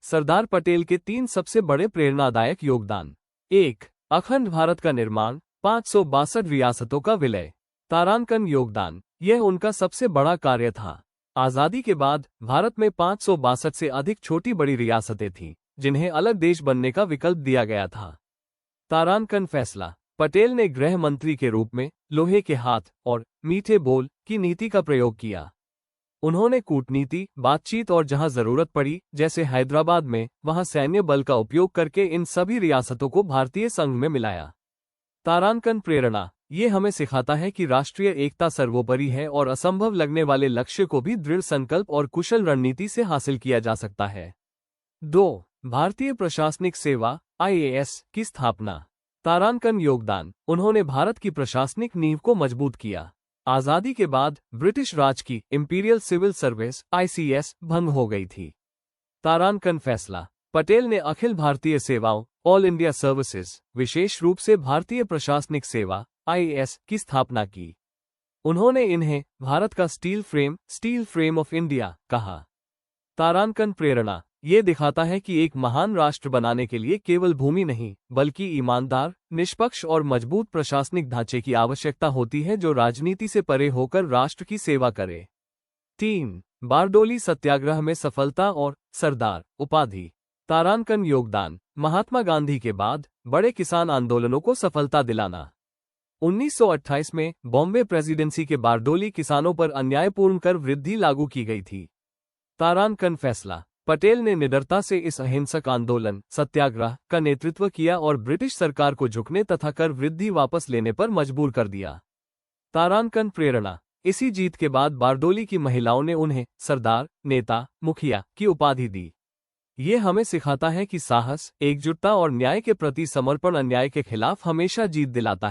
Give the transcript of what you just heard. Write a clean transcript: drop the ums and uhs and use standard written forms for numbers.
सरदार पटेल के 3 सबसे बड़े प्रेरणादायक योगदान। 1. अखंड भारत का निर्माण, 562 रियासतों का विलय। तारांकन योगदान, यह उनका सबसे बड़ा कार्य था। आजादी के बाद भारत में 562 से अधिक छोटी बड़ी रियासतें थीं, जिन्हें अलग देश बनने का विकल्प दिया गया था। तारांकन फैसला, पटेल ने गृह मंत्री के रूप में लोहे के हाथ और मीठे बोल की नीति का प्रयोग किया। उन्होंने कूटनीति, बातचीत और जहां जरूरत पड़ी, जैसे हैदराबाद में, वहां सैन्य बल का उपयोग करके इन सभी रियासतों को भारतीय संघ में मिलाया। तारांकन प्रेरणा, ये हमें सिखाता है कि राष्ट्रीय एकता सर्वोपरि है और असंभव लगने वाले लक्ष्य को भी दृढ़ संकल्प और कुशल रणनीति से हासिल किया जा सकता है। 2. भारतीय प्रशासनिक सेवा (IAS) की स्थापना। तारांकन योगदान, उन्होंने भारत की प्रशासनिक नींव को मजबूत किया। आजादी के बाद ब्रिटिश राज की इंपीरियल सिविल सर्विस (ICS) भंग हो गई थी। तारांकन फैसला, पटेल ने अखिल भारतीय सेवाओं (ऑल इंडिया सर्विसेज), विशेष रूप से भारतीय प्रशासनिक सेवा (IAS) की स्थापना की। उन्होंने इन्हें भारत का स्टील फ्रेम ऑफ इंडिया कहा। तारांकन प्रेरणा, ये दिखाता है कि एक महान राष्ट्र बनाने के लिए केवल भूमि नहीं, बल्कि ईमानदार, निष्पक्ष और मजबूत प्रशासनिक ढांचे की आवश्यकता होती है जो राजनीति से परे होकर राष्ट्र की सेवा करे। 3. बारडोली सत्याग्रह में सफलता और सरदार उपाधि। तारांकन योगदान, महात्मा गांधी के बाद बड़े किसान आंदोलनों को सफलता दिलाना। 1928 में बॉम्बे प्रेसिडेंसी के बारडोली किसानों पर अन्यायपूर्ण कर वृद्धि लागू की गई थी। तारांकन फैसला, पटेल ने निडरता से इस अहिंसक आंदोलन सत्याग्रह का नेतृत्व किया और ब्रिटिश सरकार को झुकने तथा कर वृद्धि वापस लेने पर मजबूर कर दिया। तारांकन प्रेरणा, इसी जीत के बाद बारडोली की महिलाओं ने उन्हें सरदार, नेता, मुखिया की उपाधि दी। ये हमें सिखाता है कि साहस, एकजुटता और न्याय के प्रति समर्पण अन्याय के खिलाफ हमेशा जीत दिलाता है।